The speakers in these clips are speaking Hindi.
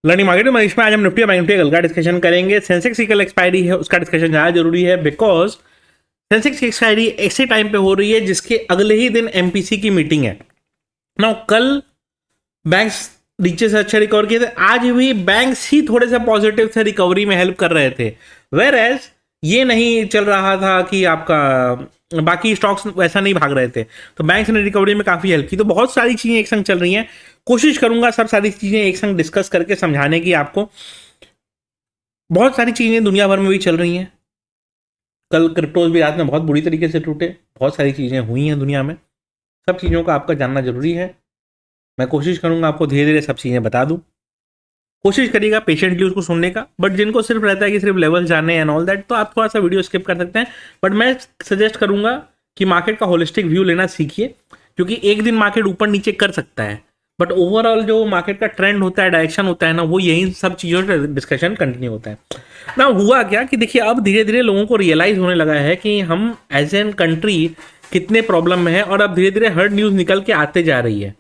लर्निंग मार्केट में इसमें आज हम निफ्टी और बैंक निफ्टी कल का डिस्कशन करेंगे। सेंसेक्स की कल एक्सपायरी है, उसका डिस्कशन ज़्यादा जरूरी है बिकॉज सेंसेक्स की एक्सपायरी ऐसे टाइम पे हो रही है जिसके अगले ही दिन एमपीसी की मीटिंग है ना। कल बैंक्स नीचे से अच्छा रिकवर किए थे, आज भी बैंक्स ही थोड़े से पॉजिटिव थे, रिकवरी में हेल्प कर रहे थे। वेर एज ये नहीं चल रहा था कि आपका बाकी स्टॉक्स वैसा नहीं भाग रहे थे, तो बैंक्स ने रिकवरी में काफ़ी हेल्प की। तो बहुत सारी चीज़ें एक संग चल रही हैं, कोशिश करूंगा सब सारी चीज़ें एक संग डिस्कस करके समझाने की आपको। बहुत सारी चीज़ें दुनिया भर में भी चल रही हैं। कल क्रिप्टोज भी रात में बहुत बुरी तरीके से टूटे, बहुत सारी चीज़ें हुई हैं दुनिया में, सब चीज़ों का आपका जानना जरूरी है। मैं कोशिश करूंगा आपको धीरे धीरे सब चीज़ें बता दूं, कोशिश करिएगा पेशेंटली उसको सुनने का। बट जिनको सिर्फ रहता है कि सिर्फ लेवल जाने एंड ऑल दैट, तो आप थोड़ा सा वीडियो स्किप कर सकते हैं। बट मैं सजेस्ट करूंगा कि मार्केट का होलिस्टिक व्यू लेना सीखिए, क्योंकि एक दिन मार्केट ऊपर नीचे कर सकता है, बट ओवरऑल जो मार्केट का ट्रेंड होता है, डायरेक्शन होता है ना, वो यही सब चीज़ों का डिस्कशन कंटिन्यू होता है ना। हुआ क्या कि देखिए, अब धीरे धीरे लोगों को रियलाइज होने लगा है कि हम एज एन कंट्री कितने प्रॉब्लम में है, और अब धीरे धीरे हर न्यूज़ निकल के आते जा रही है।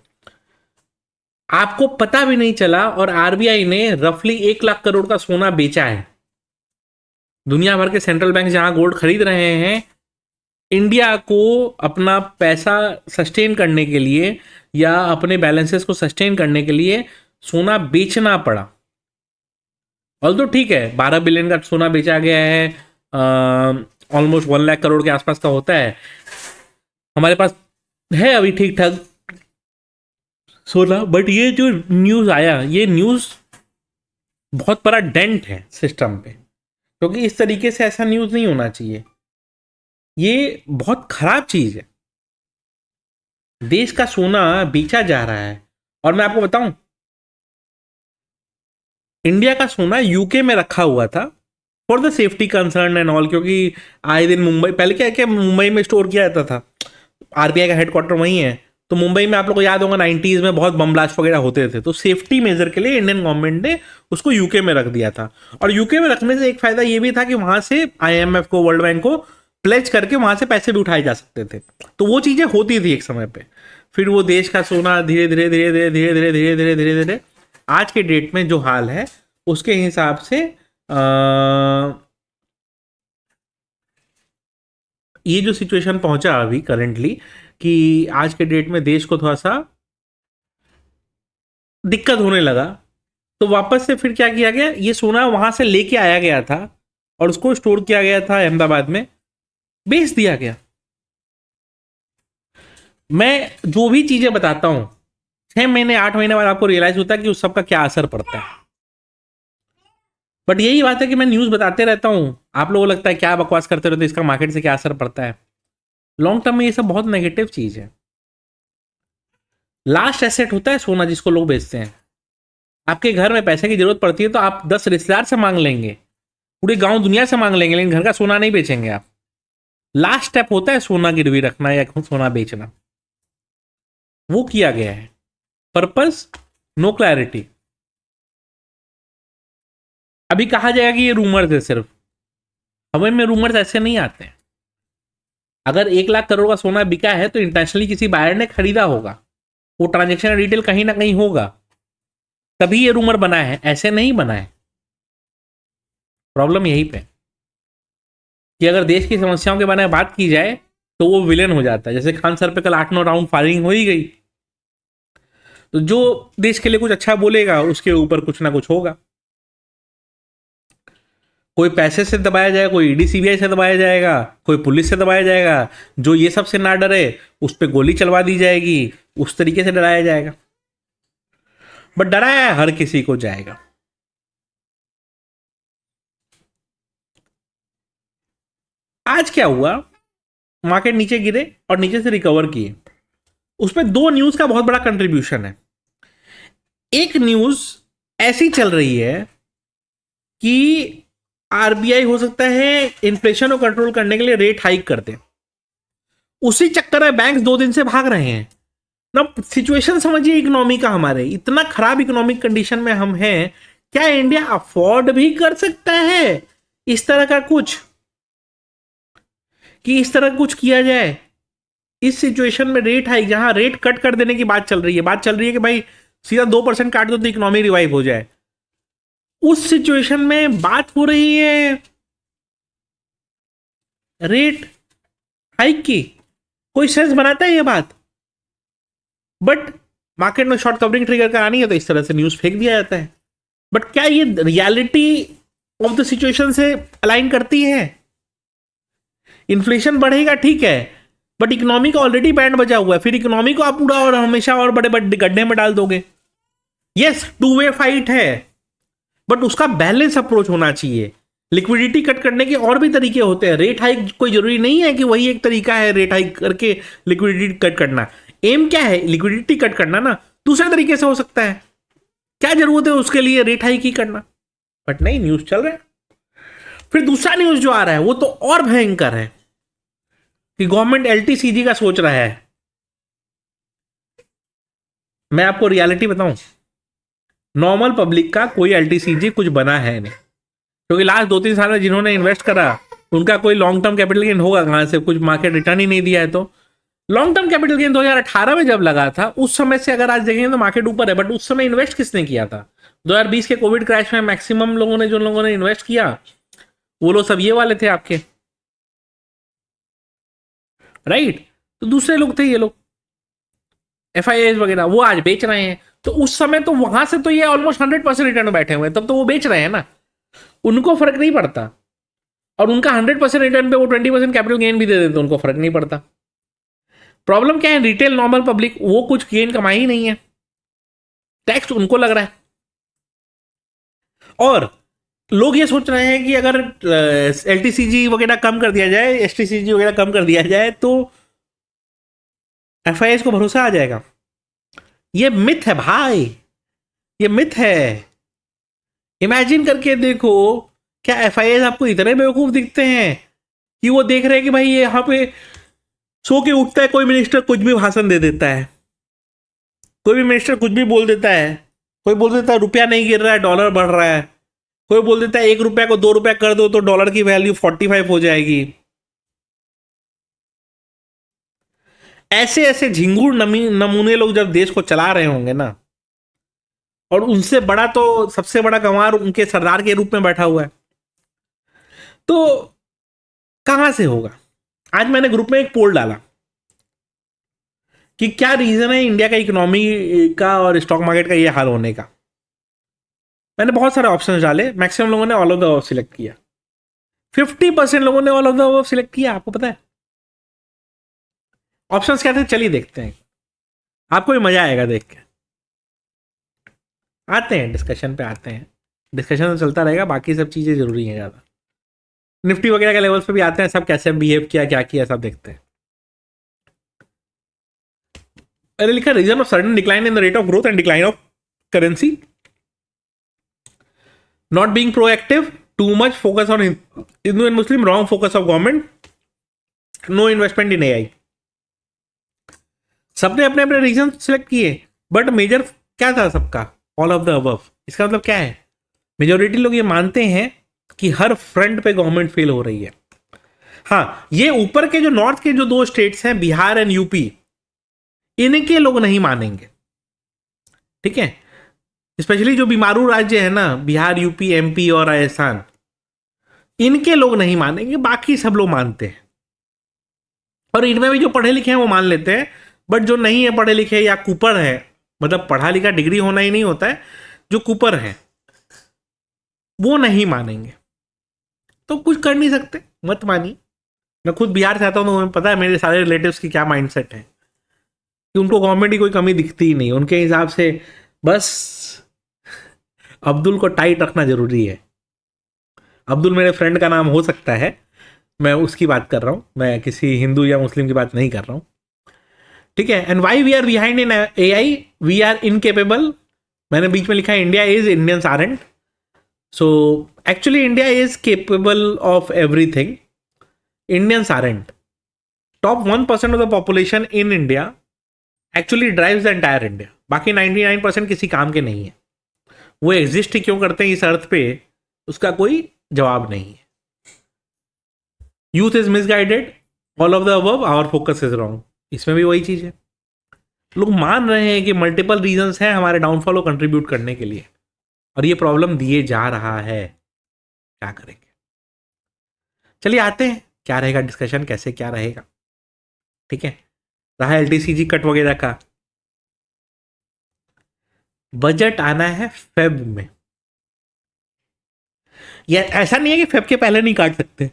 आपको पता भी नहीं चला और आरबीआई ने रफली 1 लाख करोड़ का सोना बेचा है। दुनिया भर के सेंट्रल बैंक जहां गोल्ड खरीद रहे हैं, इंडिया को अपना पैसा सस्टेन करने के लिए या अपने बैलेंसेस को सस्टेन करने के लिए सोना बेचना पड़ा। ऑल तो ठीक है, 12 बिलियन का सोना बेचा गया है, ऑलमोस्ट 1 लाख करोड़ के आसपास का होता है। हमारे पास है अभी ठीक ठाक सोना, बट ये जो न्यूज़ आया, ये न्यूज़ बहुत बड़ा डेंट है सिस्टम पे, क्योंकि इस तरीके से ऐसा न्यूज़ नहीं होना चाहिए। ये बहुत खराब चीज़ है। देश का सोना बेचा जा रहा है, और मैं आपको बताऊं, इंडिया का सोना यूके में रखा हुआ था for the safety concern and all, क्योंकि आए दिन मुंबई, पहले क्या क्या मुंबई में स्टोर किया जाता था, आरबीआई का हेडक्वार्टर वहीं है, तो मुंबई में आप लोग को याद होगा 90s में बहुत बम ब्लास्ट वगैरह होते थे, तो सेफ्टी मेजर के लिए इंडियन गवर्नमेंट ने उसको यूके में रख दिया था। और यूके में रखने से एक फायदा ये भी था कि वहां से आईएमएफ को, वर्ल्ड बैंक को प्लेज करके वहां से पैसे भी उठाए जा सकते थे, तो वो चीजें होती थी एक समय पे। फिर वो देश का सोना धीरे धीरे धीरे धीरे धीरे धीरे धीरे धीरे धीरे धीरे आज के डेट में जो हाल है उसके हिसाब से ये जो सिचुएशन पहुंचा अभी करेंटली, कि आज के डेट में देश को थोड़ा सा दिक्कत होने लगा, तो वापस से फिर क्या किया गया, ये सोना वहां से लेके आया गया था और उसको स्टोर किया गया था अहमदाबाद में, बेच दिया गया। मैं जो भी चीजें बताता हूं, 6 महीने 8 महीने बाद आपको रियलाइज होता है कि उस सब का क्या असर पड़ता है। बट यही बात है कि मैं न्यूज़ बताते रहता हूं, आप लोगों को लगता है क्या बकवास करते रहते, इसका मार्केट से क्या असर पड़ता है। लॉन्ग टर्म में ये सब बहुत नेगेटिव चीज़ है। लास्ट एसेट होता है सोना, जिसको लोग बेचते हैं। आपके घर में पैसे की जरूरत पड़ती है तो आप 10 रिश्तेदार से मांग लेंगे, पूरे गांव दुनिया से मांग लेंगे, लेकिन घर का सोना नहीं बेचेंगे आप। लास्ट स्टेप होता है सोना गिरवी रखना या सोना बेचना, वो किया गया है। Purpose no clarity. अभी कहा जाएगा कि ये रूमर्स है, सिर्फ हमें में रूमर्स ऐसे नहीं आते हैं। अगर 1 लाख करोड़ का सोना बिका है तो इंटरनेशनली किसी बायर ने खरीदा होगा, वो ट्रांजेक्शन डिटेल कहीं ना कहीं होगा, तभी ये रूमर बना है, ऐसे नहीं बना है। प्रॉब्लम यहीं पे कि अगर देश की समस्याओं के बारे में बात की जाए तो वो विलेन हो जाता है। जैसे खान सर पे कल 8-9 राउंड फायरिंग हो ही गई, तो जो देश के लिए कुछ अच्छा बोलेगा उसके ऊपर कुछ ना कुछ होगा। कोई पैसे से दबाया जाएगा, कोई ईडी सीबीआई से दबाया जाएगा, कोई पुलिस से दबाया जाएगा। जो ये सब से ना डरे उस पर गोली चलवा दी जाएगी, उस तरीके से डराया जाएगा। बट डराया हर किसी को जाएगा। आज क्या हुआ, मार्केट नीचे गिरे और नीचे से रिकवर किए। उसमें 2 न्यूज का बहुत बड़ा कंट्रीब्यूशन है। एक न्यूज ऐसी चल रही है कि आरबीआई हो सकता है इन्फ्लेशन को कंट्रोल करने के लिए रेट हाइक कर दे। उसी चक्कर में बैंक्स 2 दिन से भाग रहे हैं ना। सिचुएशन समझिए इकोनॉमी का, हमारे इतना खराब इकोनॉमिक कंडीशन में हम हैं, क्या इंडिया अफोर्ड भी कर सकता है इस तरह का कुछ, कि इस तरह कुछ किया जाए इस सिचुएशन में? रेट हाइक, जहां रेट कट कर देने की बात चल रही है, बात चल रही है कि भाई सीधा 2% काट दो तो इकोनॉमी रिवाइव हो जाए। उस सिचुएशन में बात हो रही है रेट हाइक की, कोई सेंस बनाता है ये बात? बट मार्केट में शॉर्ट कवरिंग ट्रिगर करानी है तो इस तरह से न्यूज फेंक दिया जाता है। बट क्या ये रियलिटी ऑफ द सिचुएशन से अलाइन करती है? इन्फ्लेशन बढ़ेगा ठीक है, बट इकोनॉमी का ऑलरेडी बैंड बजा हुआ है, फिर इकोनॉमी को आप पूरा और हमेशा और बड़े बड़े गड्ढे में डाल दोगे। यस, टू वे फाइट है, बट उसका बैलेंस अप्रोच होना चाहिए। लिक्विडिटी कट करने के और भी तरीके होते हैं। रेट हाइक कोई जरूरी नहीं है कि वही एक तरीका है रेट हाइक करके लिक्विडिटी कट करना। एम क्या है? लिक्विडिटी कट करना ना, दूसरे तरीके से हो सकता है। क्या जरूरत है उसके लिए रेट हाइक ही करना? बट नहीं, न्यूज चल रहा है। फिर दूसरा न्यूज जो आ रहा है वो तो और भयंकर है कि गवर्नमेंट एलटीसीजी का सोच रहा है। मैं आपको रियलिटी बताऊं, नॉर्मल पब्लिक का कोई एलटीसीजी कुछ बना है नहीं, क्योंकि लास्ट 2-3 साल में जिन्होंने इन्वेस्ट करा उनका कोई लॉन्ग टर्म कैपिटल गेन होगा कहां से? कुछ मार्केट रिटर्न ही नहीं दिया है। तो लॉन्ग टर्म कैपिटल गेन 2018 में जब लगा था उस समय से अगर आज देखेंगे तो मार्केट ऊपर है, बट उस समय इन्वेस्ट किसने किया था? 2020 के कोविड क्रैश में मैक्सिमम लोगों ने, जो लोगों ने इन्वेस्ट किया वो लोग सब ये वाले थे आपके, राइट? तो दूसरे लोग थे, ये लोग FIIs वगैरह, वो आज बेच रहे हैं। तो उस समय तो वहां से तो ये ऑलमोस्ट 100% रिटर्न में बैठे हुए हैं, तब तो वो बेच रहे हैं ना, उनको फर्क नहीं पड़ता। और उनका 100% रिटर्न पे वो 20% कैपिटल गेन भी दे देते, उनको फर्क नहीं पड़ता। प्रॉब्लम क्या है? रिटेल नॉर्मल पब्लिक वो कुछ गेन कमाई ही नहीं है, टैक्स उनको लग रहा है। और लोग ये सोच रहे हैं कि अगर LTCG वगैरह कम कर दिया जाए, STCG वगैरह कम कर दिया जाए तो FIIs को भरोसा आ जाएगा। ये मिथ है भाई, ये मिथ है। इमेजिन करके देखो, क्या FIIs आपको इतने बेवकूफ दिखते हैं कि वो देख रहे हैं कि भाई ये यहाँ पे सो के उठता है, कोई मिनिस्टर कुछ भी भाषण दे देता है, कोई भी मिनिस्टर कुछ भी बोल देता है, कोई बोल देता है रुपया नहीं गिर रहा है डॉलर बढ़ रहा है, कोई बोल देता है 1 रुपया को 2 रुपया कर दो तो डॉलर की वैल्यू 45 हो जाएगी। ऐसे ऐसे झिंगुर नमूने लोग जब देश को चला रहे होंगे ना, और उनसे बड़ा तो सबसे बड़ा गंवार उनके सरदार के रूप में बैठा हुआ है, तो कहां से होगा? आज मैंने ग्रुप में एक पोल डाला कि क्या रीजन है इंडिया का इकोनॉमी का और स्टॉक मार्केट का ये हाल होने का। मैंने बहुत सारे ऑप्शंस डाले, मैक्सिमम लोगों ने all of the above select किया, 50% लोगों ने all of the above select किया। आपको पता है ऑप्शंस क्या थे? चलिए देखते हैं, आपको भी मजा आएगा देख के। आते हैं डिस्कशन पे, आते हैं, डिस्कशन तो चलता रहेगा, बाकी सब चीजें जरूरी हैं ज्यादा। निफ्टी वगैरह के लेवल्स पे भी आते हैं, सब कैसे बिहेव किया, क्या किया, सब देखते हैं। मैंने लिखा reason of sudden decline in the rate of growth and decline of currency, not being proactive, too much focus on Hindu and Muslim, wrong focus of government, no investment in AI। सबने अपने अपने रीजन सिलेक्ट किए, बट मेजर क्या था सबका? All of the above. इसका मतलब क्या है? मेजोरिटी लोग ये मानते हैं कि हर फ्रंट पे गवर्नमेंट फेल हो रही है। हाँ, ये ऊपर के जो नॉर्थ के जो 2 स्टेट्स हैं, बिहार एंड यूपी, इनके लोग नहीं मानेंगे, ठीक है? स्पेशली जो बीमारू राज्य है ना, बिहार, यूपी, MP और राजस्थान, इनके लोग नहीं मानेंगे, बाकी सब लोग मानते हैं। और इनमें भी जो पढ़े लिखे हैं वो मान लेते हैं, बट जो नहीं है पढ़े लिखे या कुपर है, मतलब पढ़ा लिखा डिग्री होना ही नहीं होता है, जो कुपर है वो नहीं मानेंगे। तो कुछ कर नहीं सकते, मत मानिए। मैं खुद बिहार से आता हूं तो मुझे पता है मेरे सारे रिलेटिव्स की क्या माइंडसेट है, कि उनको गवर्नमेंट की कोई कमी दिखती ही नहीं। उनके हिसाब से बस अब्दुल को टाइट रखना जरूरी है। अब्दुल मेरे फ्रेंड का नाम हो सकता है, मैं उसकी बात कर रहा हूं, मैं किसी हिंदू या मुस्लिम की बात नहीं कर रहा हूं, ठीक है? And why we are behind in AI, we are incapable. मैंने बीच में लिखा है India is, Indians aren't. So actually India is capable of everything, Indians aren't. Top 1% of the population in India actually drives the entire India, बाकी 99% किसी काम के नहीं है। वो एग्जिस्ट ही क्यों करते हैं इस अर्थ पे, उसका कोई जवाब नहीं है। Youth is misguided, all of the above, our focus is wrong. इसमें भी वही चीज है, लोग मान रहे हैं कि मल्टीपल रीजंस हैं हमारे डाउनफॉल को कंट्रीब्यूट करने के लिए, और ये प्रॉब्लम दिए जा रहा है, क्या करेंगे। चलिए आते हैं क्या रहेगा डिस्कशन, कैसे क्या रहेगा। ठीक है, रहा एलटीसीजी कट वगैरह का। बजट आना है फेब में, या ऐसा नहीं है कि फेब के पहले नहीं काट सकते।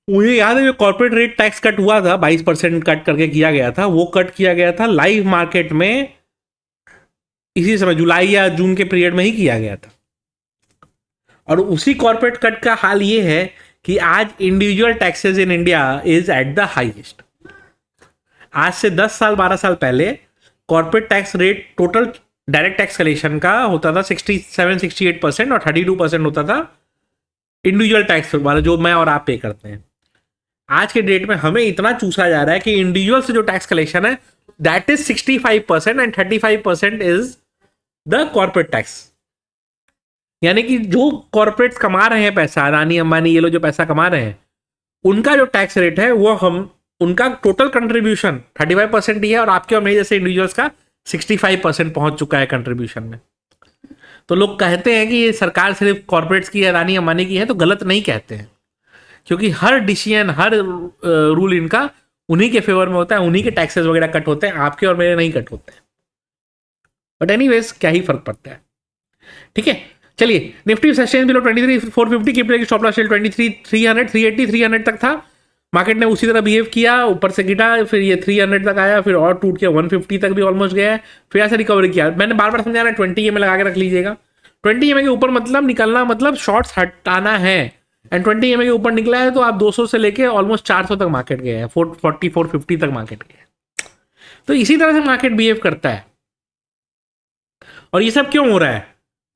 मुझे याद है जो कॉर्पोरेट रेट टैक्स कट हुआ था 22% कट करके किया गया था, वो कट किया गया था लाइव मार्केट में इसी समय जुलाई या जून के पीरियड में ही किया गया था। और उसी कॉर्पोरेट कट का हाल ये है कि आज individual taxes in India is at the highest. आज से 10 साल 12 साल पहले corporate tax rate total direct tax collection का होता था 67-68% और 32% होता था इंडिविजुअल टैक्स वाला जो मैं और आप पे करते हैं। आज के डेट में हमें इतना चूसा जा रहा है कि इंडिविजुअल से जो टैक्स कलेक्शन है that is 65% and 35% is the corporate tax. यानी कि जो कॉर्पोरेट्स कमा रहे हैं पैसा, अदानी अंबानी ये लोग जो पैसा कमा रहे हैं, उनका जो टैक्स रेट है वो हम उनका टोटल कंट्रीब्यूशन 35% ही है और आपके और मेरे जैसे इंडिविजुअल्स का 65% पहुंच चुका है कंट्रीब्यूशन में। तो लोग कहते हैं कि ये सरकार सिर्फ कॉर्पोरेट्स की अदानी अंबानी की है, तो गलत नहीं कहते हैं, क्योंकि हर डिसीजन हर रूल इनका उन्हीं के फेवर में होता है, उन्हीं के टैक्सेस वगैरह कट होते हैं, आपके और मेरे नहीं कट होते हैं। बट एनीवेज क्या ही फर्क पड़ता है। ठीक है, चलिए निफ्टी सस्टेन बिलो 23,450 की स्टॉप लॉस 23,300 380 300 तक था। मार्केट ने उसी तरह बिहेव किया, ऊपर से गिरा, फिर ये 300 तक आया, फिर और टूट के 150 तक भी ऑलमोस्ट गया है, फिर ऐसे रिकवरी किया। मैंने बार बार समझाना 20 EMA लगा के रख लीजिएगा। 20 EMA के ऊपर मतलब निकलना मतलब शॉर्ट्स हटाना है, एंड 20 EMA के ऊपर निकला है तो आप 200 से लेके ऑलमोस्ट 400 तक मार्केट गए हैं, 440 450 तक मार्केट गए हैं। तो इसी तरह से मार्केट बिहेव करता है। और ये सब क्यों हो रहा है?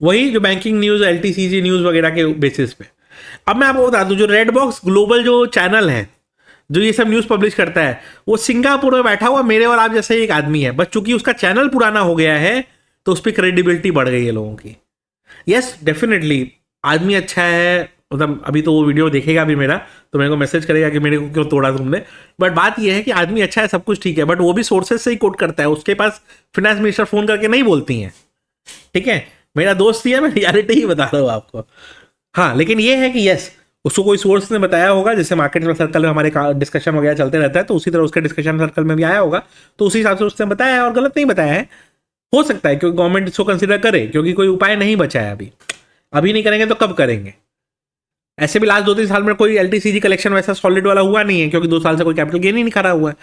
वही जो बैंकिंग न्यूज, एलटीसीजी न्यूज वगैरह के बेसिस पे। अब मैं आपको बता दूं, जो रेड बॉक्स ग्लोबल जो चैनल है जो ये सब न्यूज पब्लिश करता है, वो सिंगापुर में बैठा हुआ मेरे और आप जैसे एक आदमी है, बस चूंकि उसका चैनल पुराना हो गया है तो उस पर क्रेडिबिलिटी बढ़ गई है लोगों की। यस डेफिनेटली आदमी अच्छा है, मतलब अभी तो वो वीडियो देखेगा भी मेरा, तो मेरे को मैसेज करेगा कि मेरे को क्यों तोड़ा तुमने। बट बात ये है कि आदमी अच्छा है, सब कुछ ठीक है, बट वो भी सोर्सेज से ही कोट करता है, उसके पास फिनेंस मिनिस्टर फोन करके नहीं बोलती हैं। ठीक है, मेरा दोस्त ही है, मैं रियलिटी ही बता रहा हूँ आपको। हाँ, लेकिन ये है कि यस उसको कोई सोर्स ने बताया होगा, जैसे मार्केट सर्कल में हमारे डिस्कशन वगैरह चलते रहता है, तो उसी तरह उसके डिस्कशन सर्कल में भी आया होगा, तो उसी हिसाब से उसने बताया है और गलत नहीं बताया है। हो सकता है क्योंकि गवर्नमेंट इसको कंसिडर करे, क्योंकि कोई उपाय नहीं बचा है अभी नहीं करेंगे तो कब करेंगे। ऐसे भी लास्ट 2-3 साल में कोई एलटीसीजी कलेक्शन वैसा सॉलिड वाला हुआ नहीं है, क्योंकि 2 साल से कोई कैपिटल गेन ही नहीं करा हुआ है।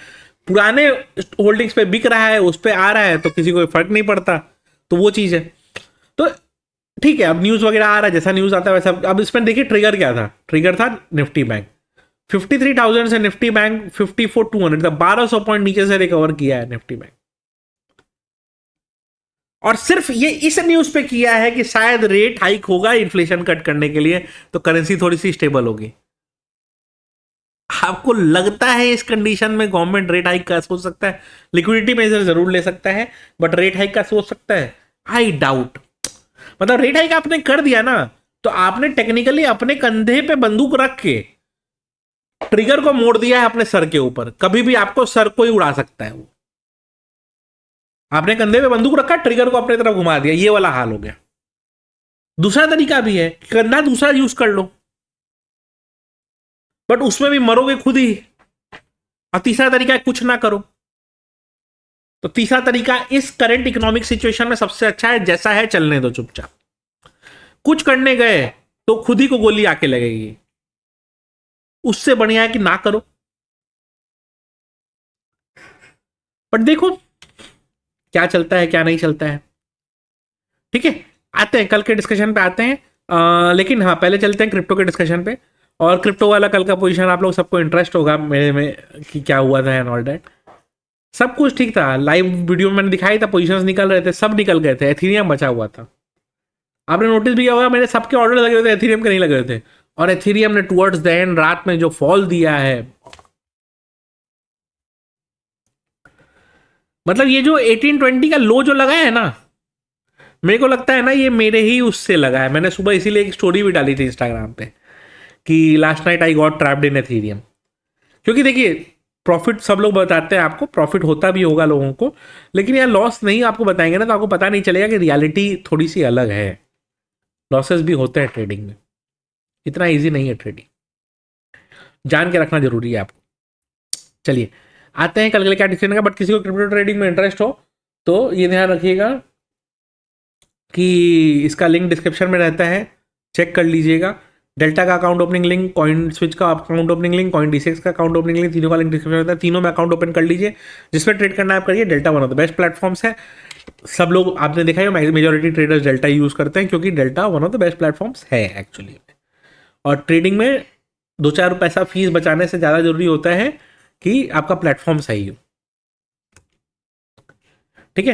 पुराने होल्डिंग्स पे बिक रहा है, उस पर आ रहा है, तो किसी को फर्क नहीं पड़ता, तो वो चीज़ है। तो ठीक है, अब न्यूज़ वगैरह आ रहा है, जैसा न्यूज़ आता है वैसा। अब इसमें देखिए ट्रिगर क्या था, ट्रिगर था निफ्टी बैंक 53,000 से निफ्टी बैंक 54,200 1200 पॉइंट नीचे से रिकवर किया है निफ्टी बैंक। और सिर्फ ये इस न्यूज पे किया है कि शायद रेट हाइक होगा इन्फ्लेशन कट करने के लिए, तो करेंसी थोड़ी सी स्टेबल होगी। आपको लगता है इस कंडीशन में गवर्नमेंट रेट हाइक का सोच सकता है? लिक्विडिटी मेजर जरूर ले सकता है, बट रेट हाइक का सोच सकता है? I doubt. मतलब रेट हाइक आपने कर दिया ना, तो आपने टेक्निकली अपने कंधे पे बंदूक रख के ट्रिगर को मोड़ दिया है अपने सर के ऊपर। कभी भी आपको सर को ही उड़ा सकता है वो। आपने कंधे पे बंदूक रखा, ट्रिगर को अपने तरफ घुमा दिया, ये वाला हाल हो गया। दूसरा तरीका भी है, कंधा दूसरा यूज कर लो, बट उसमें भी मरोगे खुद ही। और तीसरा तरीका है कुछ ना करो। तो तीसरा तरीका इस करंट इकोनॉमिक सिचुएशन में सबसे अच्छा है, जैसा है चलने दो चुपचाप। कुछ करने गए तो खुद ही को गोली आके लगेगी, उससे बढ़िया है कि ना करो। बट देखो क्या चलता है क्या नहीं चलता है। ठीक है, आते हैं कल के डिस्कशन पे आते हैं। लेकिन हाँ, पहले चलते हैं क्रिप्टो के डिस्कशन पे। और क्रिप्टो वाला कल का पोजीशन आप लोग सबको इंटरेस्ट होगा मेरे में कि क्या हुआ था एंड ऑल दैट। सब कुछ ठीक था, लाइव वीडियो में मैंने दिखाई था, पोजीशंस निकल रहे थे, सब निकल गए थे, एथीरियम बचा हुआ था। आपने नोटिस भी किया होगा मेरे सबके ऑर्डर लगे हुए थे, एथीरियम के नहीं लगे हुए थे। और एथीरियम ने टुवर्ड्स द एंड रात में जो फॉल दिया है, मतलब ये जो 1820 का लो जो लगा है ना, मेरे को लगता है ना ये मेरे ही उससे लगा है। मैंने सुबह इसीलिए एक स्टोरी भी डाली थी इंस्टाग्राम पे कि last night I got trapped in Ethereum. क्योंकि देखिए प्रॉफिट सब लोग बताते हैं आपको, प्रॉफिट होता भी होगा लोगों को, लेकिन यार लॉस नहीं आपको बताएंगे ना तो आपको पता नहीं चलेगा कि रियलिटी थोड़ी सी अलग है। लॉसेस भी होते हैं ट्रेडिंग में, इतना ईजी नहीं है ट्रेडिंग, जान के रखना जरूरी है आपको। चलिए आते हैं कल के लिए क्या डिस्कशन का। बट किसी को क्रिप्टो ट्रेडिंग में इंटरेस्ट हो तो ये ध्यान रखिएगा कि इसका लिंक डिस्क्रिप्शन में रहता है, चेक कर लीजिएगा। डेल्टा का account opening link, CoinSwitch का account opening link, Coin D6 का अकाउंट ओपनिंग लिंक, तीनों का लिंक डिस्क्रिप्शन में रहता है। तीनों में अकाउंट ओपन कर लीजिए, जिसमें ट्रेड करना है आप करिए। Delta one of the best platforms है, सब लोग आपने देखा है मेजोरिटी ट्रेडर्स डेल्टा यूज करते हैं क्योंकि delta one of the best platforms है एक्चुअली। और ट्रेडिंग में 2-4 पैसा फीस बचाने से ज़्यादा जरूरी होता है कि आपका प्लेटफॉर्म सही हो। ठीक है,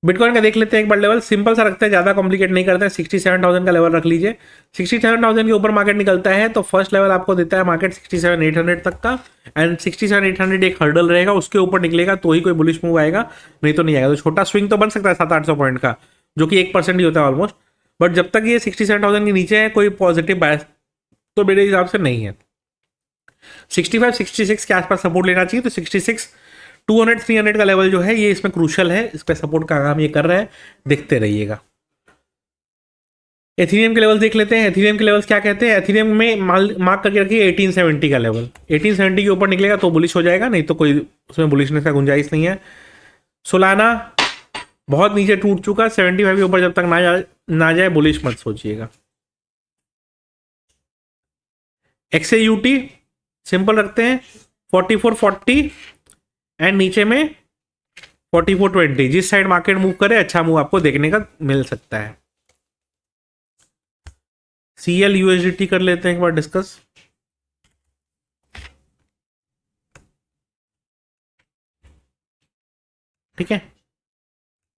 बिटकॉइन का देख लेते हैं एक बार लेवल, सिंपल सा रखते हैं, ज़्यादा कॉम्प्लिकेट नहीं करते हैं। 67,000 का लेवल रख लीजिए। 67,000 के ऊपर मार्केट निकलता है तो फर्स्ट लेवल आपको देता है मार्केट 67,800 तक का, एंड 67,800 एक हर्डल रहेगा, उसके ऊपर निकलेगा तो ही कोई बुलिश मूव आएगा, नहीं तो नहीं आएगा। तो छोटा स्विंग तो बन सकता है 700-800 पॉइंट का, जो कि 1% ही होता है ऑलमोस्ट, बट जब तक ये 67,000 के नीचे है कोई पॉजिटिव बायस तो मेरे हिसाब से नहीं है। 65-66 के आसपास सपोर्ट लेना चाहिए, तो 66 200-300 का लेवल जो है ये इसमें क्रूशल है, इस पर सपोर्ट का काम ये कर रहा है, देखते रहिएगा। एथीरियम के लेवल देख लेते हैं। एथीरियम के लेवल्स क्या कहते हैं, एथीरियम में मार्क करके रखिए 1870 का लेवल। 1870 के ऊपर निकलेगा तो बुलिश हो जाएगा, नहीं तो कोई उसमें बुलिशनेस का गुंजाइश नहीं है। सोलाना बहुत नीचे टूट चुका, 75 के ऊपर जब तक ना जाए बुलिश मत सोचिएगा। XAUT सिंपल रखते हैं 4440 एंड नीचे में 4420, जिस साइड मार्केट मूव करे अच्छा मूव आपको देखने का मिल सकता है। CL USDT कर लेते हैं एक बार डिस्कस। ठीक है,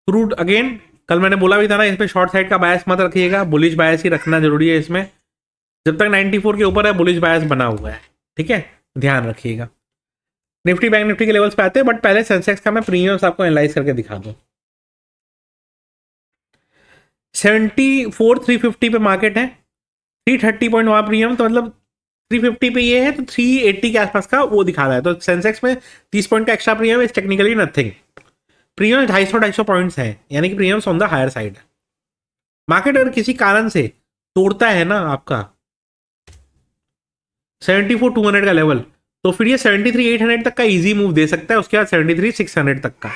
क्रूड अगेन कल मैंने बोला भी था ना, इसमें शॉर्ट साइड का बायस मत रखिएगा, बुलिश बायस ही रखना जरूरी है इसमें। जब तक 94 के ऊपर है बुलिश बायस बना हुआ है, ठीक है, ध्यान रखिएगा। निफ्टी बैंक निफ्टी के लेवल्स पे आते हैं, बट पहले सेंसेक्स का मैं प्रीमियम्स आपको एनालाइज करके दिखा दूं। 74,350 पे मार्केट है, 330 पॉइंट वहां प्रीमियम, तो मतलब 350 पे ये है तो 380 के आसपास का वो दिखा रहा है। तो सेंसेक्स में 30 पॉइंट का extra premium is technically nothing. Premium 250 points है, यानी कि premiums on the higher side है। मार्केट अगर किसी कारण से तोड़ता है ना आपका 74,200 का लेवल, तो फिर ये 73,800 तक का इजी मूव दे सकता है, उसके बाद 73,600 तक का।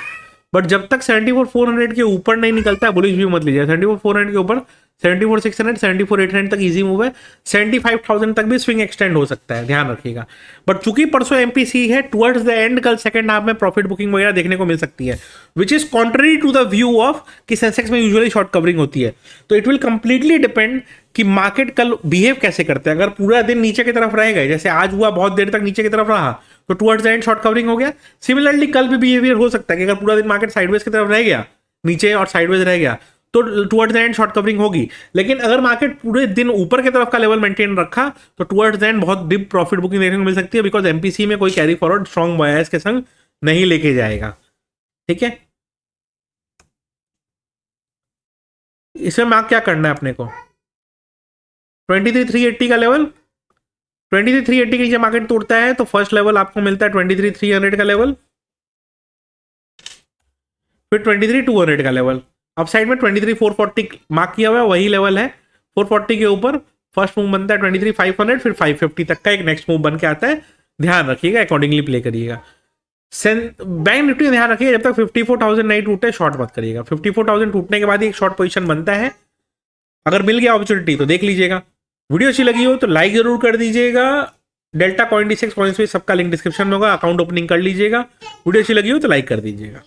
बट जब तक 74,400 के ऊपर नहीं निकलता है बुलिश भी मत लीजिए। 74,400 के ऊपर 74,600 74,800 तक इजी मूव है, 75,000 तक भी स्विंग एक्सटेंड हो सकता है, ध्यान रखिएगा। बट चूंकि परसों MPC है, टुवर्ड्स द एंड कल सेकंड हाफ में प्रॉफिट बुकिंग वगैरह देखने को मिल सकती है, which is contrary to the view of कि सेंसेक्स में यूजुअली शॉर्ट कवरिंग होती है। तो इट विल कंप्लीटली डिपेंड कि मार्केट कल बिहेव कैसे करते हैं। अगर पूरा दिन नीचे की तरफ रहेगा, जैसे आज हुआ बहुत देर तक नीचे की तरफ रहा, तो towards the and short covering हो गया। सिमिलरली कल भी बिहेवियर हो सकता है कि अगर पूरा दिन मार्केट साइडवेज की तरफ रह गया, नीचे और साइडवेज रह गया, तो towards the and short covering होगी। लेकिन अगर मार्केट पूरे दिन ऊपर की तरफ का लेवल मेंटेन रखा तो टुवर्ड्स द एंड बहुत डीप प्रॉफिट बुकिंग देखने को मिल सकती है, बिकॉज MPC में कोई कैरी फॉरवर्ड स्ट्रॉन्ग बायस के संग नहीं लेके जाएगा। ठीक है, इसमें मार्क क्या करना है अपने को, 23,380 का लेवल। 23,380 के नीचे मार्केट तोड़ता है तो फर्स्ट लेवल आपको मिलता है 23,300 का लेवल, फिर 23,200 का लेवल। अब साइड में 23,440 मार्क किया हुआ है, वही लेवल है। 440 के ऊपर फर्स्ट मूव बनता है 23,500, फिर 550 तक का एक नेक्स्ट मूव बन के आता है, ध्यान रखिएगा, अकॉर्डिंगली प्ले करिएगा। बैंक निफ्टी में ध्यान रखिएगा, जब तक 54,000 नहीं टूटे शॉर्ट मत करिएगा। 54,000 टूटने के बाद एक शॉर्ट पोजीशन बनता है, अगर मिल गया अपॉर्चुनिटी तो देख लीजिएगा। वीडियो अच्छी लगी हो तो लाइक जरूर कर दीजिएगा। डेल्टा कॉइन D6 सबका लिंक डिस्क्रिप्शन में होगा, अकाउंट ओपनिंग कर लीजिएगा। वीडियो अच्छी लगी हो तो लाइक कर दीजिएगा।